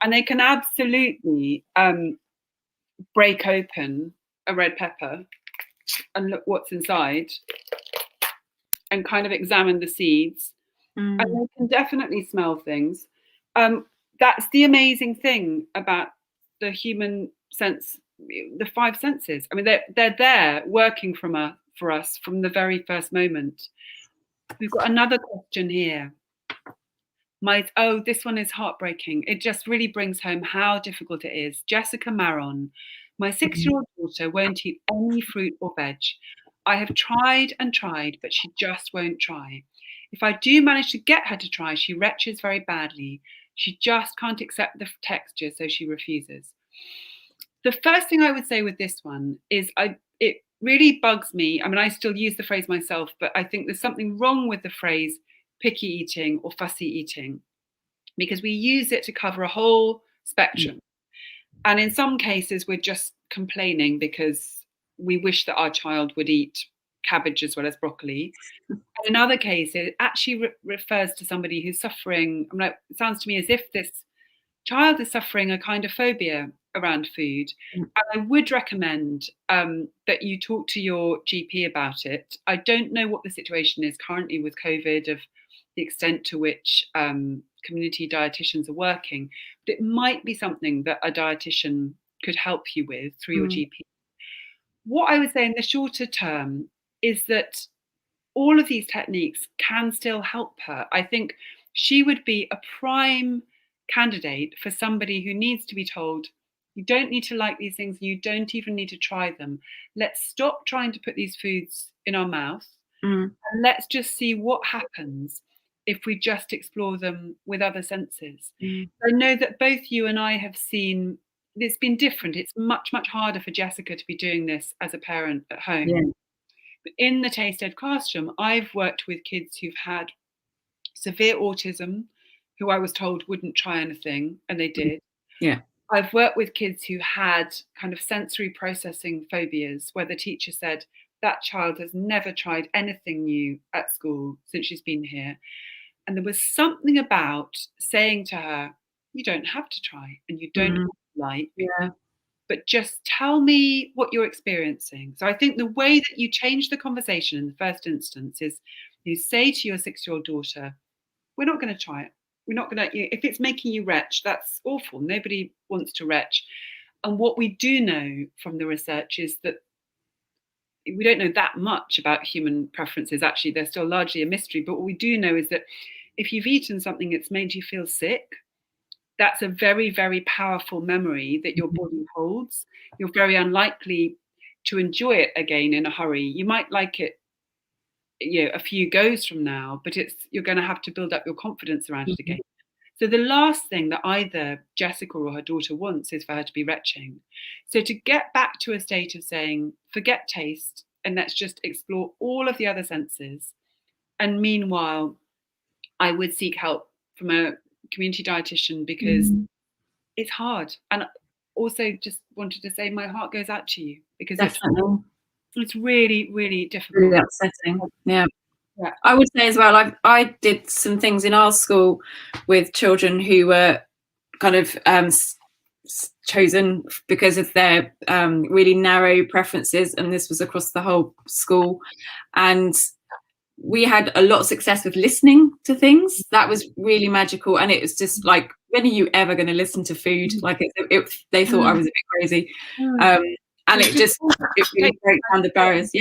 And they can absolutely break open a red pepper and look what's inside and kind of examine the seeds. And they can definitely smell things. That's the amazing thing about the human sense, the 5 senses. I mean, they're there working for us from the very first moment. We've got another question here. This one is heartbreaking. It just really brings home how difficult it is. Jessica Maron, my 6-year-old daughter won't eat any fruit or veg. I have tried and tried, but she just won't try. If I do manage to get her to try, she retches very badly. She just can't accept the texture, so she refuses. The first thing I would say with this one is it really bugs me. I mean, I still use the phrase myself, but I think there's something wrong with the phrase picky eating or fussy eating, because we use it to cover a whole spectrum. And in some cases, we're just complaining because we wish that our child would eat cabbage as well as broccoli. And in other cases, it actually refers to somebody who's suffering. It sounds to me as if this child is suffering a kind of phobia around food. And I would recommend that you talk to your GP about it. I don't know what the situation is currently with COVID, of the extent to which community dietitians are working, but it might be something that a dietitian could help you with through your GP. What I would say in the shorter term is that all of these techniques can still help her. I think she would be a prime candidate for somebody who needs to be told, you don't need to like these things, you don't even need to try them. Let's stop trying to put these foods in our mouth and let's just see what happens if we just explore them with other senses. I know that both you and I have seen it's been different. It's much, much harder for Jessica to be doing this as a parent at home. Yeah. But in the TastEd classroom, I've worked with kids who've had severe autism, who I was told wouldn't try anything, and they did. Yeah. I've worked with kids who had kind of sensory processing phobias, where the teacher said, that child has never tried anything new at school since she's been here. And there was something about saying to her, you don't have to try and you don't have to like, but just tell me what you're experiencing. So I think the way that you change the conversation in the first instance is you say to your 6-year-old daughter, we're not going to try it. We're not going to, if it's making you retch, that's awful. Nobody wants to retch. And what we do know from the research is that we don't know that much about human preferences. Actually, they're still largely a mystery. But what we do know is that if you've eaten something that's made you feel sick, that's a very, very powerful memory that your body holds. You're very unlikely to enjoy it again in a hurry. You might like it, a few goes from now, but you're going to have to build up your confidence around it again. So the last thing that either Jessica or her daughter wants is for her to be retching. So to get back to a state of saying, forget taste, and let's just explore all of the other senses. And meanwhile, I would seek help from a community dietitian, because it's hard. And also just wanted to say my heart goes out to you, because it's really, really difficult. Really upsetting. Yeah. I would say as well, I did some things in our school with children who were kind of chosen because of their really narrow preferences, and this was across the whole school. And we had a lot of success with listening to things. That was really magical. And it was just like, when are you ever going to listen to food? Like they thought I was a bit crazy. And it really breaks down the barriers.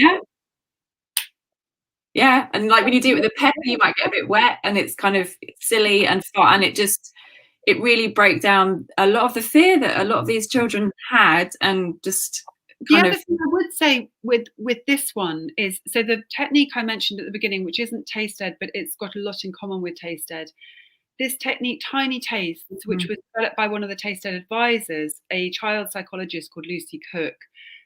Yeah, and like when you do it with a pepper, you might get a bit wet, and it's kind of silly and fun, and it really breaks down a lot of the fear that a lot of these children had, and just kind of. The other thing I would say with this one is, so the technique I mentioned at the beginning, which isn't TastEd, but it's got a lot in common with TastEd. This technique, Tiny Tastes, which was developed by one of the TastEd advisors, a child psychologist called Lucy Cook.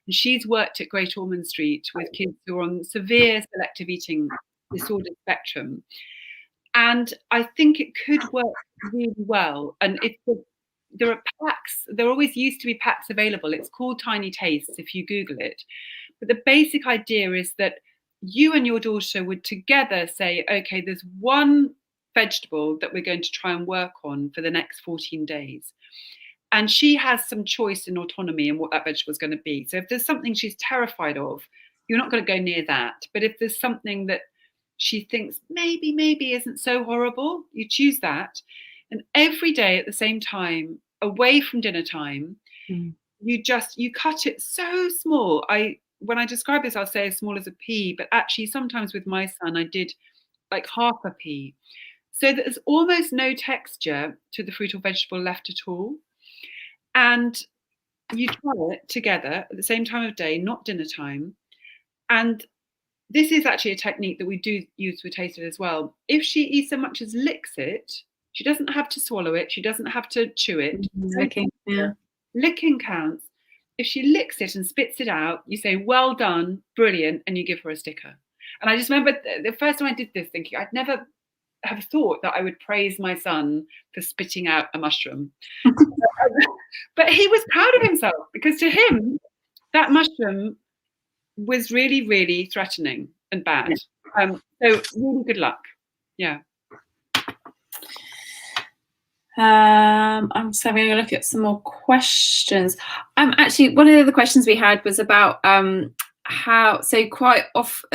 And she's worked at Great Ormond Street with kids who are on severe selective eating disorder spectrum. And I think it could work really well. And there are packs, there always used to be packs available. It's called Tiny Tastes if you Google it. But the basic idea is that you and your daughter would together say, okay, there's one vegetable that we're going to try and work on for the next 14 days. And she has some choice and autonomy in what that vegetable is going to be. So if there's something she's terrified of, you're not going to go near that. But if there's something that she thinks maybe isn't so horrible, you choose that. And every day at the same time, away from dinner time, you cut it so small. When I describe this, I'll say as small as a pea, but actually sometimes with my son, I did like half a pea. So that there's almost no texture to the fruit or vegetable left at all. And you try it together at the same time of day, not dinner time. And this is actually a technique that we do use with TastEd as well. If she eats so much as licks it, she doesn't have to swallow it. She doesn't have to chew it. Licking, yeah. Licking counts. If she licks it and spits it out, you say, well done, brilliant, and you give her a sticker. And I just remember the first time I did this, thinking I'd never have thought that I would praise my son for spitting out a mushroom. But he was proud of himself, because to him, that mushroom was really, really threatening and bad. So really good luck. Yeah. I'm just having a look at some more questions. Actually, one of the other questions we had was about a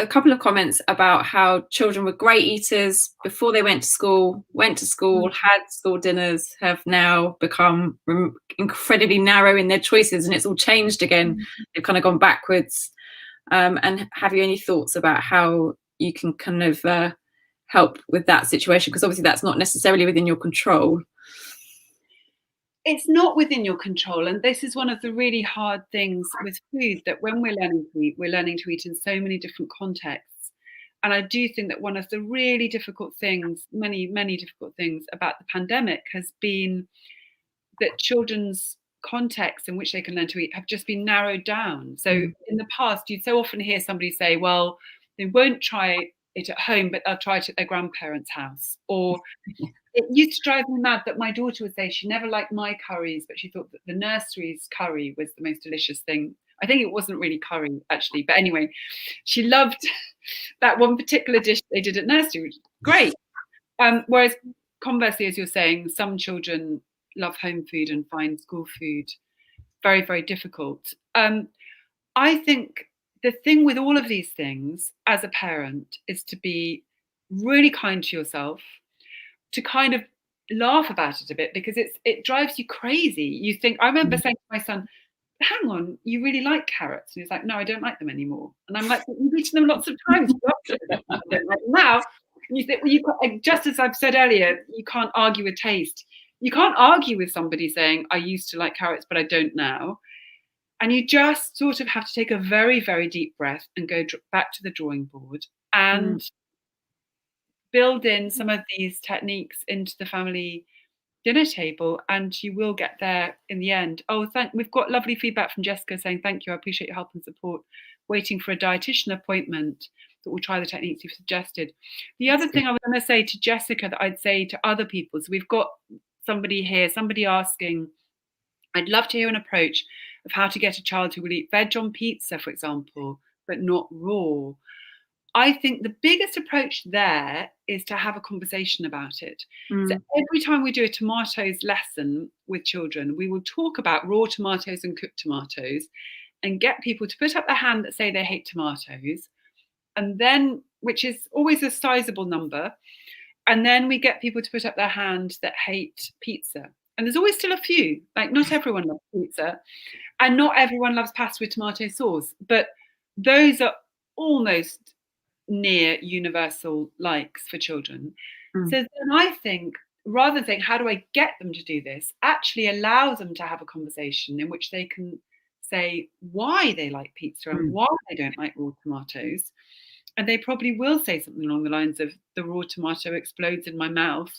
couple of comments about how children were great eaters before they went to school, had school dinners, have now become incredibly narrow in their choices, and it's all changed again. They've kind of gone backwards. And have you any thoughts about how you can kind of help with that situation? Because obviously that's not necessarily within your control. It's not within your control. And this is one of the really hard things with food, that when we're learning to eat in so many different contexts. And I do think that one of the really difficult things, many, many difficult things about the pandemic has been that children's contexts in which they can learn to eat have just been narrowed down. So in the past, you'd so often hear somebody say, well, they won't try it at home, but they'll try it at their grandparents' house. Or it used to drive me mad that my daughter would say she never liked my curries, but she thought that the nursery's curry was the most delicious thing. I think it wasn't really curry, actually. But anyway, she loved that one particular dish they did at nursery, which was great. Whereas conversely, as you're saying, some children love home food and find school food very, very difficult. I think the thing with all of these things as a parent is to be really kind to yourself, to kind of laugh about it a bit, because it drives you crazy. You think, I remember saying to my son, hang on, you really like carrots? And he's like, no, I don't like them anymore. And I'm like, you've eaten them lots of times. I don't like them now. And you think, well, just as I've said earlier, you can't argue with taste. you can't argue with somebody saying, I used to like carrots, but I don't now. And you just sort of have to take a very, very deep breath and go back to the drawing board and build in some of these techniques into the family dinner table, and you will get there in the end. Oh, we've got lovely feedback from Jessica saying, thank you, I appreciate your help and support. Waiting for a dietitian appointment that will try the techniques you've suggested. The other thing I was going to say to Jessica that I'd say to other people, so we've got somebody here, somebody asking, I'd love to hear an approach of how to get a child who will eat veg on pizza, for example, but not raw. I think the biggest approach there is to have a conversation about it. So every time we do a tomatoes lesson with children, we will talk about raw tomatoes and cooked tomatoes and get people to put up their hand that say they hate tomatoes, and then, which is always a sizable number, and then we get people to put up their hand that hate pizza. And there's always still a few, like not everyone loves pizza and not everyone loves pasta with tomato sauce, but those are almost near universal likes for children. So then I think, rather than saying, how do I get them to do this, actually allows them to have a conversation in which they can say why they like pizza and why they don't like raw tomatoes. And they probably will say something along the lines of, the raw tomato explodes in my mouth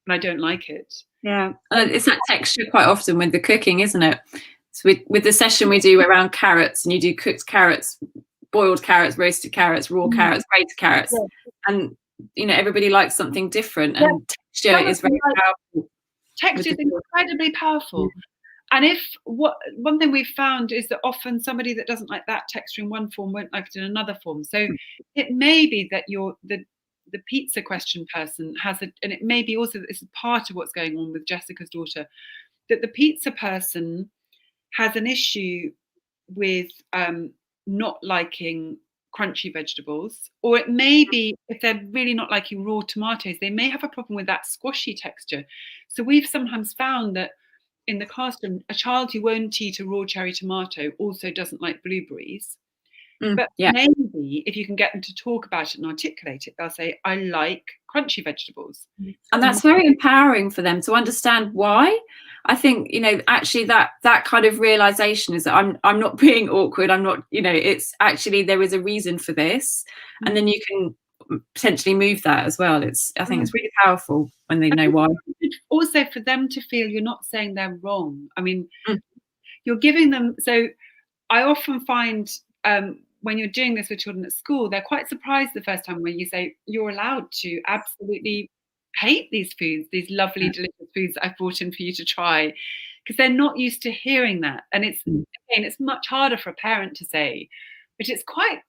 and I don't like it. Yeah, it's that texture quite often with the cooking, isn't it? So with the session we do around carrots, and you do cooked carrots, boiled carrots, roasted carrots, raw carrots, grated carrots, and everybody likes something different, and texture is very powerful. Texture is incredibly powerful. And one thing we've found is that often somebody that doesn't like that texture in one form won't like it in another form. So it may be that the pizza question person has and it may be also that this is part of what's going on with Jessica's daughter, that the pizza person has an issue with not liking crunchy vegetables, or it may be, if they're really not liking raw tomatoes, they may have a problem with that squashy texture. So we've sometimes found that in the classroom, a child who won't eat a raw cherry tomato also doesn't like blueberries. But maybe if you can get them to talk about it and articulate it, they'll say, I like crunchy vegetables. And that's very empowering for them to understand why. I think, actually that kind of realization is that I'm not being awkward. I'm not, it's actually, there is a reason for this. And then you can potentially move that as well. I think it's really powerful when they know why. Also for them to feel you're not saying they're wrong. I mean, you're giving them, so I often find when you're doing this with children at school, they're quite surprised the first time when you say you're allowed to absolutely hate these foods, these lovely, delicious foods that I've brought in for you to try, because they're not used to hearing that. And it's much harder for a parent to say, but it's quite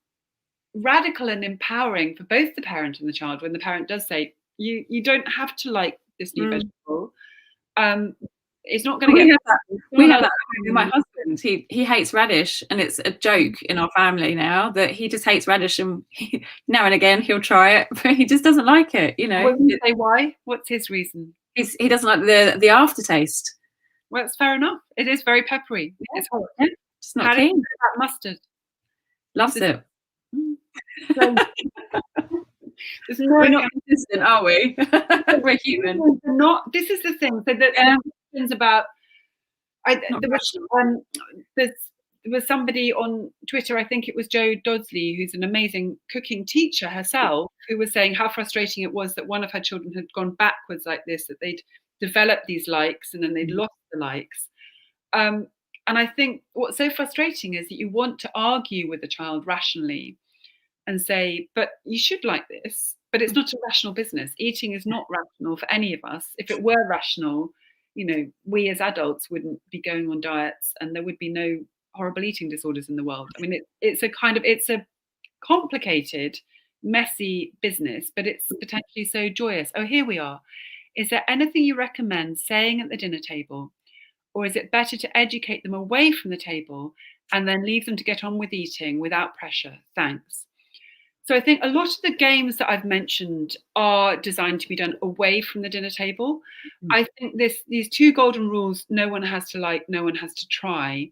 radical and empowering for both the parent and the child when the parent does say, you don't have to like this new vegetable. It's not going to get. We have that with my husband. He hates radish, and it's a joke in our family now that he just hates radish, and now and again he'll try it, but he just doesn't like it. Will you say why? What's his reason? He doesn't like the aftertaste. Well, it's fair enough. It is very peppery. Yeah. It's not keen. That mustard. Loves it. So, we're not consistent, are we? We're human. This is the thing. So that questions about. There was somebody on Twitter, I think it was Jo Dodsley, who's an amazing cooking teacher herself, who was saying how frustrating it was that one of her children had gone backwards like this, that they'd developed these likes and then they'd lost the likes. And I think what's so frustrating is that you want to argue with the child rationally and say, but you should like this, but it's not a rational business. Eating is not rational for any of us. If it were rational, we as adults wouldn't be going on diets and there would be no horrible eating disorders in the world. I mean, it's a complicated, messy business, but it's potentially so joyous. Oh, here we are. Is there anything you recommend saying at the dinner table? Or is it better to educate them away from the table and then leave them to get on with eating without pressure? Thanks. So I think a lot of the games that I've mentioned are designed to be done away from the dinner table. I think these two golden rules, no one has to like, no one has to try.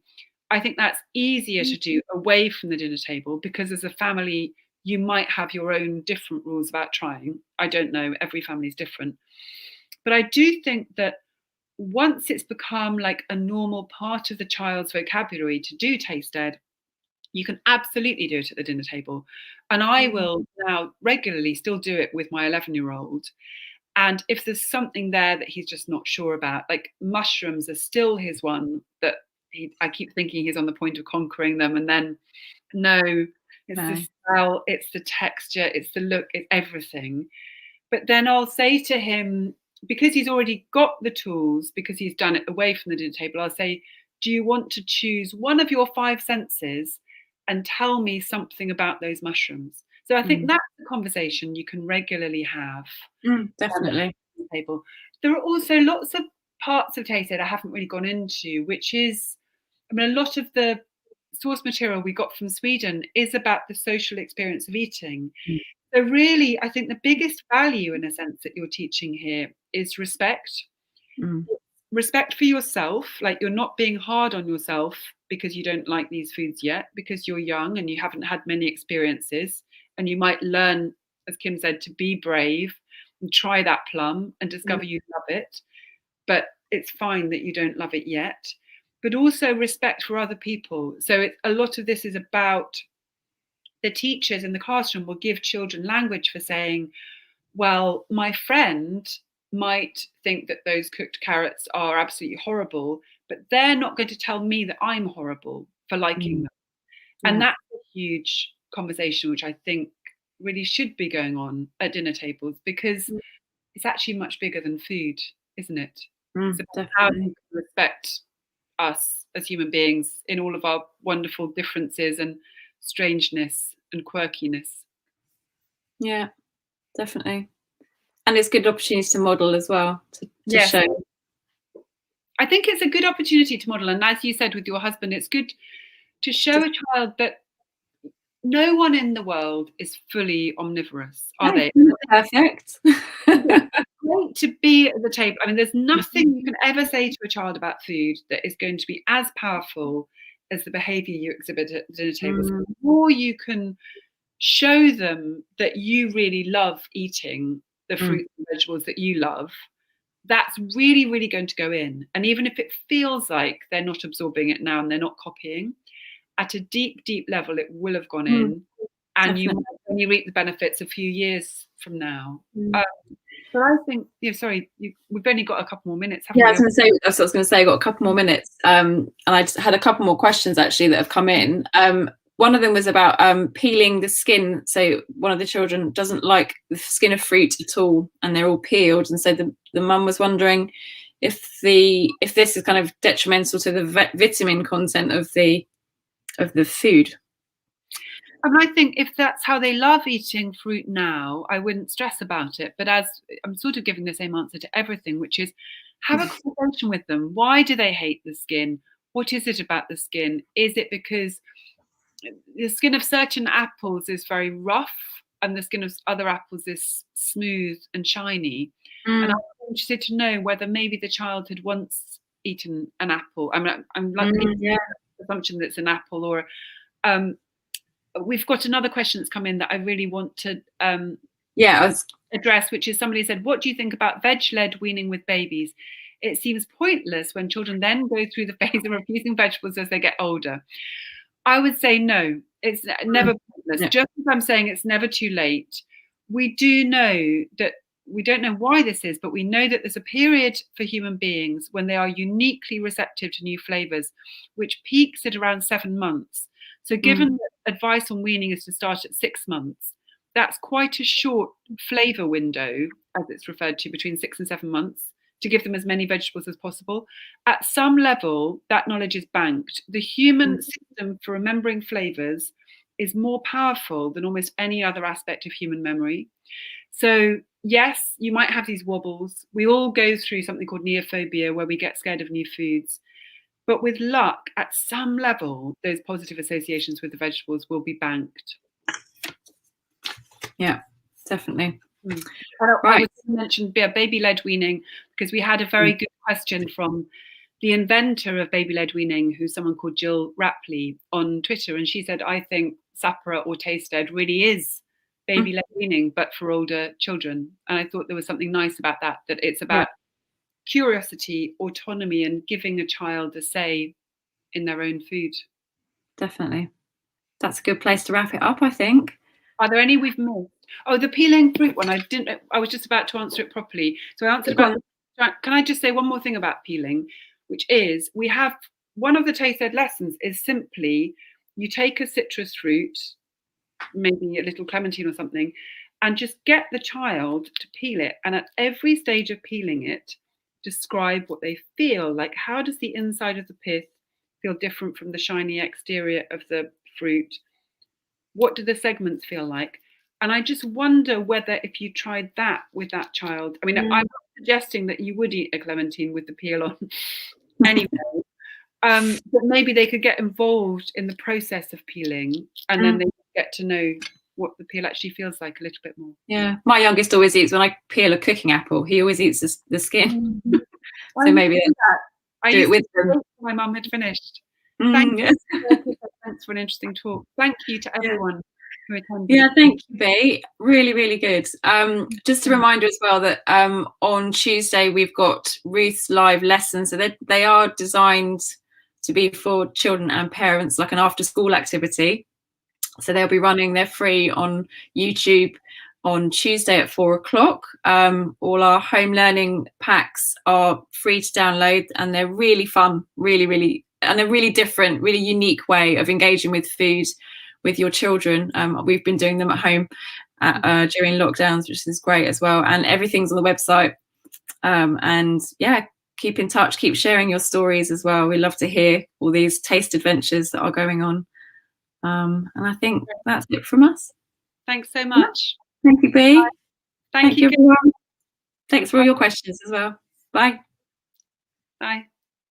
I think that's easier to do away from the dinner table because as a family, you might have your own different rules about trying. I don't know, every family is different. But I do think that once it's become like a normal part of the child's vocabulary to do TastEd, you can absolutely do it at the dinner table. And I will now regularly still do it with my 11-year-old. And if there's something there that he's just not sure about, like mushrooms are still his one that I keep thinking he's on the point of conquering them. And then, no, it's the smell, it's the texture, it's the look, it's everything. But then I'll say to him, because he's already got the tools, because he's done it away from the dinner table, I'll say, do you want to choose one of your 5 senses and tell me something about those mushrooms? So I think that's a conversation you can regularly have. Definitely. At the table. There are also lots of parts of TastEd I haven't really gone into, which is, I mean, a lot of the source material we got from Sweden is about the social experience of eating. So really, I think the biggest value, in a sense, that you're teaching here is respect. Respect for yourself, like you're not being hard on yourself because you don't like these foods yet, because you're young and you haven't had many experiences, and you might learn, as Kim said, to be brave and try that plum and discover you love it. But it's fine that you don't love it yet. But also respect for other people. So a lot of this is about the teachers in the classroom will give children language for saying, well, my friend might think that those cooked carrots are absolutely horrible, but they're not going to tell me that I'm horrible for liking them. And that's a huge conversation, which I think really should be going on at dinner tables, because it's actually much bigger than food, isn't it? It's about how you respect us as human beings in all of our wonderful differences and strangeness and quirkiness. Yeah, definitely. And it's a good opportunity to model as well, to show. I think it's a good opportunity to model. And as you said with your husband, it's good to show a child that no one in the world is fully omnivorous, are they? Perfect. Great to be at the table. I mean, there's nothing you can ever say to a child about food that is going to be as powerful as the behavior you exhibit at the dinner table. So the more you can show them that you really love eating the fruits and vegetables that you love, that's really, really going to go in. And even if it feels like they're not absorbing it now and they're not copying, at a deep, deep level, it will have gone in. And you might only reap the benefits a few years from now. So I think, we've only got a couple more minutes, haven't we? I was going to say, that's what I was going to say. I've got a couple more minutes. And I just had a couple more questions actually that have come in. One of them was about peeling the skin. So one of the children doesn't like the skin of fruit at all, and they're all peeled. And so the mum was wondering if this is kind of detrimental to the vitamin content of the food. And I think if that's how they love eating fruit now, I wouldn't stress about it. But as I'm sort of giving the same answer to everything, which is have a conversation with them. Why do they hate the skin? What is it about the skin? Is it because the skin of certain apples is very rough and the skin of other apples is smooth and shiny? And I'm interested to know whether maybe the child had once eaten an apple. I'm like the assumption that it's an apple, or we've got another question that's come in that I really want to address, which is somebody said, what do you think about veg-led weaning with babies? It seems pointless when children then go through the phase of refusing vegetables as they get older. I would say no, it's never pointless. Yeah. Just as I'm saying it's never too late, we do know that, we don't know why this is, but we know that there's a period for human beings when they are uniquely receptive to new flavors, which peaks at around 7 months. So given that advice on weaning is to start at 6 months, that's quite a short flavor window, as it's referred to, between 6 and 7 months, to give them as many vegetables as possible. At some level, that knowledge is banked. The human system for remembering flavors is more powerful than almost any other aspect of human memory. So yes, you might have these wobbles. We all go through something called neophobia, where we get scared of new foods. But with luck, at some level, those positive associations with the vegetables will be banked. Yeah, definitely. I would mention baby-led weaning, because we had a very good question from the inventor of baby-led weaning, who's someone called Jill Rapley, on Twitter. And she said, I think Sapra or TastEd really is baby-led weaning, but for older children. And I thought there was something nice about that it's about curiosity, autonomy, and giving a child a say in their own food. Definitely. That's a good place to wrap it up, I think. Are there any we've missed? Oh, the peeling fruit one. I was just about to answer it properly. So I answered about. Can I just say one more thing about peeling, which is we have one of the TastEd lessons is simply you take a citrus fruit, maybe a little clementine or something, and just get the child to peel it. And at every stage of peeling it, describe what they feel. Like, how does the inside of the pith feel different from the shiny exterior of the fruit? What do the segments feel like? And I just wonder whether if you tried that with that child, I mean, I'm not suggesting that you would eat a clementine with the peel on anyway, but maybe they could get involved in the process of peeling, and then they get to know what the peel actually feels like a little bit more. Yeah, my youngest always eats, when I peel a cooking apple, he always eats the skin. So maybe do it with them. My mum had finished. Yes. Thanks for an interesting talk. Thank you to everyone who attended. Yeah, thank you, Bea. Really, really good. Just a reminder as well that on Tuesday we've got Ruth's live lessons. So they are designed to be for children and parents, like an after-school activity. So they'll be running. They're free on YouTube on Tuesday at 4 o'clock. All our home learning packs are free to download, and they're really fun, really, and a really different, really unique way of engaging with food with your children. We've been doing them at home during lockdowns, which is great as well. And everything's on the website. And yeah, keep in touch, keep sharing your stories as well. We love to hear all these taste adventures that are going on. And I think that's it from us. Thanks so much. Thank you, Bea. Thank you, everyone. Thanks for all your questions as well. Bye. Bye.